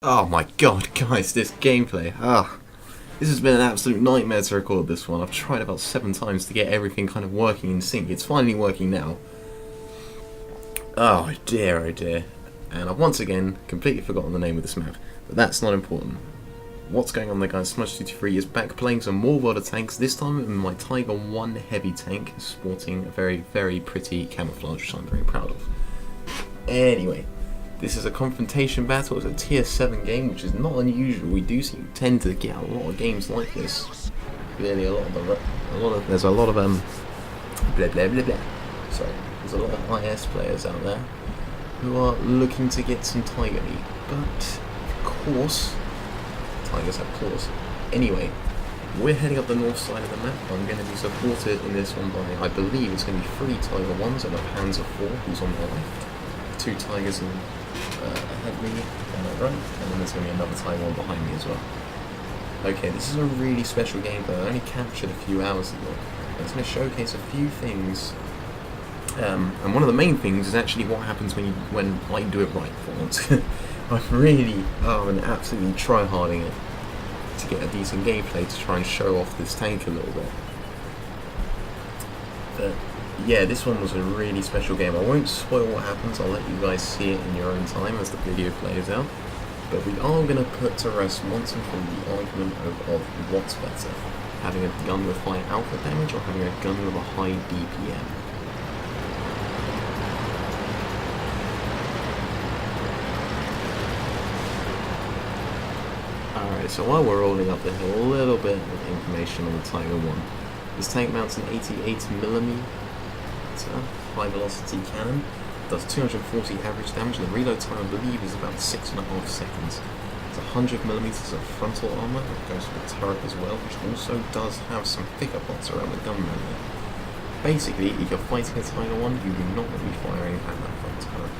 Oh my god, guys, this gameplay. This has been an absolute nightmare to record this one. I've tried about 7 times to get everything kind of working in sync. It's finally working now. Oh dear, oh dear. And I've once again completely forgotten the name of this map. But that's not important. What's going on there, guys? Smudge23 is back playing some more World of Tanks, this time in my Tiger 1 heavy tank, sporting a very, very pretty camouflage, which I'm very proud of. Anyway, this is a confrontation battle. It's a tier 7 game, which is not unusual. We do tend to get a lot of games like this. Clearly, there's a lot of blah blah blah blah. Sorry, there's a lot of IS players out there who are looking to get some Tiger meat. But of course, Tigers have claws. Anyway, we're heading up the north side of the map. I'm going to be supported in this one by, I believe it's going to be 3 Tiger 1s and a Panzer 4 who's on my left. 2 Tigers ahead of me on my right, and then there's going to be another Tiger 1 behind me as well. Okay, this is a really special game that I only captured a few hours ago. It's going to showcase a few things, and one of the main things is actually what happens when I do it right for once. I've really been absolutely try-harding it to get a decent gameplay to try and show off this tank a little bit. But yeah, this one was a really special game. I won't spoil what happens, I'll let you guys see it in your own time as the video plays out. But we are going to put to rest once and for all the argument of what's better, having a gun with high alpha damage or having a gun with a high DPM. Alright, so while we're rolling up the hill, a little bit of information on the Tiger 1. This tank mounts an 88mm high velocity cannon, does 240 average damage, and the reload time I believe is about 6.5 seconds. It's 100mm of frontal armour, that goes for the turret as well, which also does have some thicker pots around the gun mount. Basically, if you're fighting a Tiger 1, you do not want to be firing at that front turret.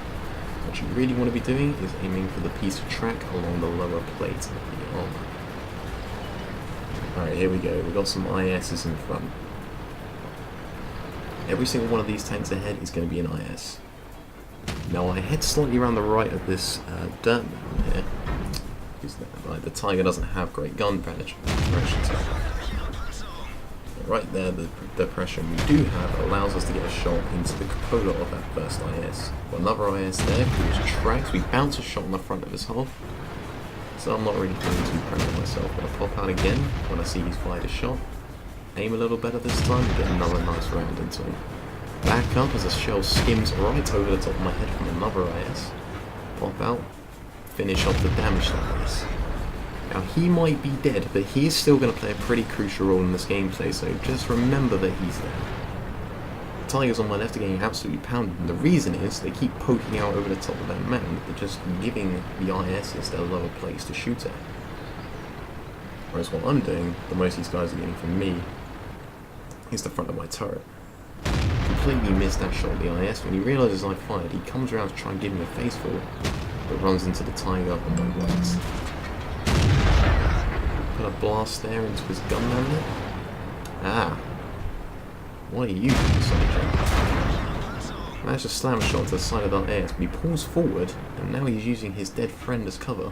What you really want to be doing is aiming for the piece of track along the lower plate of the armour. Alright, here we go, we've got some ISs in front. Every single one of these tanks ahead is going to be an IS. Now I head slightly around the right of this dirt mountain here, because the Tiger doesn't have great gun penetration. Right there, the depression we do have allows us to get a shot into the cupola of that first IS. Got another IS there, who's tracked. We bounce a shot on the front of his hull. So I'm not really feeling too proud of myself. I'm going to pop out again when I see he's fired a shot. Aim a little better this time and get another nice round into him. Back up as a shell skims right over the top of my head from another IS. Pop out. Finish off the damage that IS. Now he might be dead, but he is still going to play a pretty crucial role in this gameplay, so just remember that he's there. The Tigers on my left are getting absolutely pounded, and the reason is they keep poking out over the top of that mound. They're just giving the ISs their lower place to shoot at. Whereas what I'm doing, the most these guys are getting from me, is the front of my turret. Completely missed that shot at the IS. When he realises I fired, he comes around to try and give me a face fall, but runs into the Tiger on my right. Put a blast there into his gun mount. Ah. What are you doing, soldier? Managed to slam a shot to the side of that IS, but he pulls forward, and now he's using his dead friend as cover.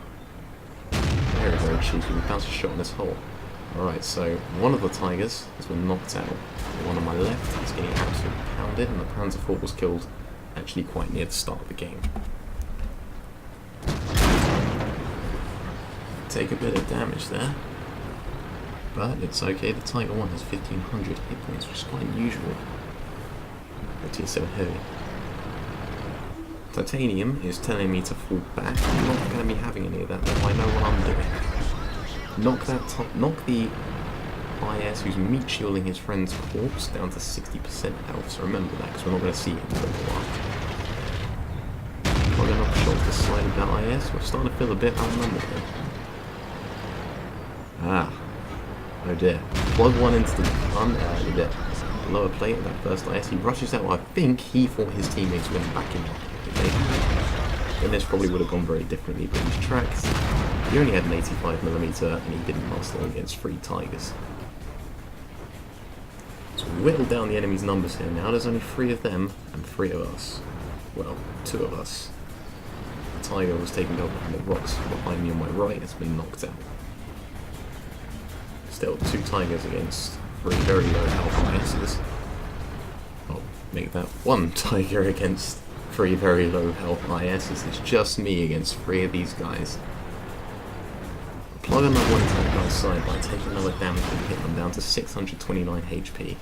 Very, very cheeky. We bounce a shot in his hull. Alright, so one of the Tigers has been knocked out. The one on my left is getting absolutely pounded, and the Panzer 4 was killed actually quite near the start of the game. Take a bit of damage there, but it's okay. The Tiger 1 has 1500 hit points, which is quite unusual for tier 7 heavy. Titanium is telling me to fall back. I'm not going to be having any of that, though I know what I'm doing. Knock the IS who's meat shielding his friend's corpse down to 60% health, so remember that, because we're not going to see him for a while. Plug enough shots to the side of that IS. We're starting to feel a bit outnumbered here. Ah. Oh dear. Plug one into the lower plate of that first IS. He rushes out. I think he thought his teammates were backing up. Then this probably would have gone very differently, but he's tracked. He only had an 85mm and he didn't last long against 3 Tigers. So we whittled down the enemy's numbers here. Now there's only 3 of them and 3 of us. Well, 2 of us. tiger was taking cover behind the rocks behind me on my right has been knocked out. Still, 2 tigers against 3 very low health ISs. I'll make that 1 tiger against 3 very low health ISs. It's just me against 3 of these guys. Plug another one into that guy's side by taking another damage and hit them down to 629 HP.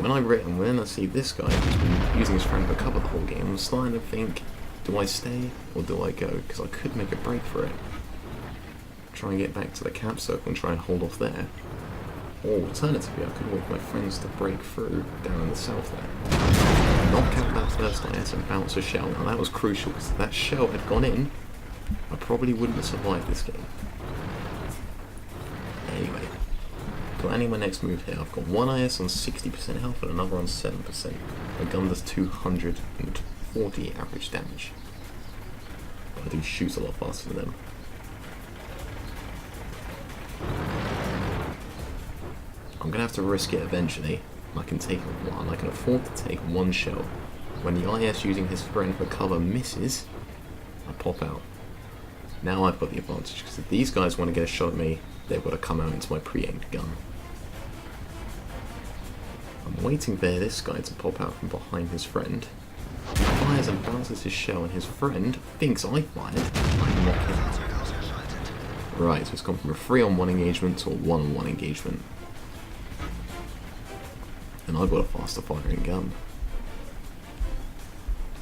When I see this guy who's been using his friend for cover the whole game, I'm starting to think, do I stay or do I go? Because I could make a break for it. Try and get back to the cap circle and try and hold off there. Or alternatively, I could wait for my friends to break through down in the south there. Knock out that first IS and bounce a shell. Now that was crucial, because if that shell had gone in, I probably wouldn't have survived this game. Anyway, planning my next move here. I've got 1 IS on 60% health and another on 7%. My gun does 240 average damage. But I do shoot a lot faster than them. I'm gonna have to risk it eventually. I can take one. I can afford to take 1 shell. When the IS using his friend for cover misses, I pop out. Now I've got the advantage, because if these guys want to get a shot at me, they've got to come out into my pre-aimed gun. I'm waiting for this guy to pop out from behind his friend. He fires and bounces his shell, and his friend thinks I fired. I knock him out. Right, so it's gone from a 3-on-1 engagement to a 1-on-1 engagement. And I've got a faster firing gun.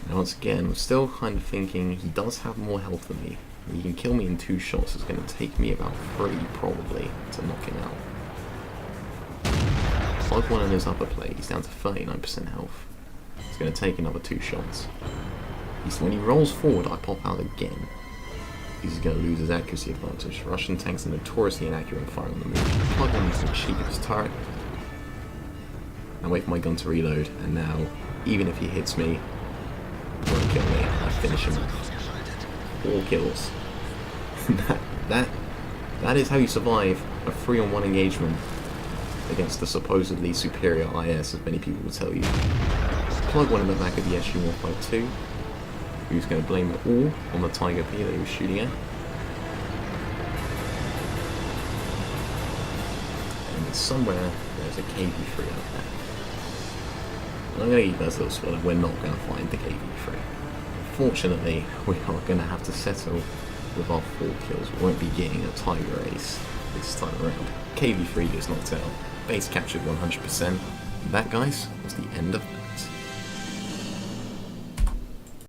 Now once again, I'm still kind of thinking he does have more health than me. He can kill me in 2 shots. It's going to take me about 3 probably to knock him out. Plug one in his upper plate. He's down to 39% health. It's going to take another 2 shots. When he rolls forward, I pop out again. He's going to lose his accuracy advantage. Russian tanks are notoriously inaccurate in firing on the move. Plug one into the cheek of his turret. I wait for my gun to reload, and now, even if he hits me, he won't kill me. I finish him off. 4 kills. that is how you survive a 3-on-1 engagement against the supposedly superior IS, as many people will tell you. Plug one in the back of the SU-152, who's going to blame it all on the Tiger P that he was shooting at. And somewhere there's a KV-3 out there. I'm going to give you guys a little spoiler, we're not going to find the KV-3. Unfortunately, we are going to have to settle with our 4 kills. We won't be getting a Tiger Ace this time around. KV-3 gets knocked out. Base captured 100%. And that, guys, was the end of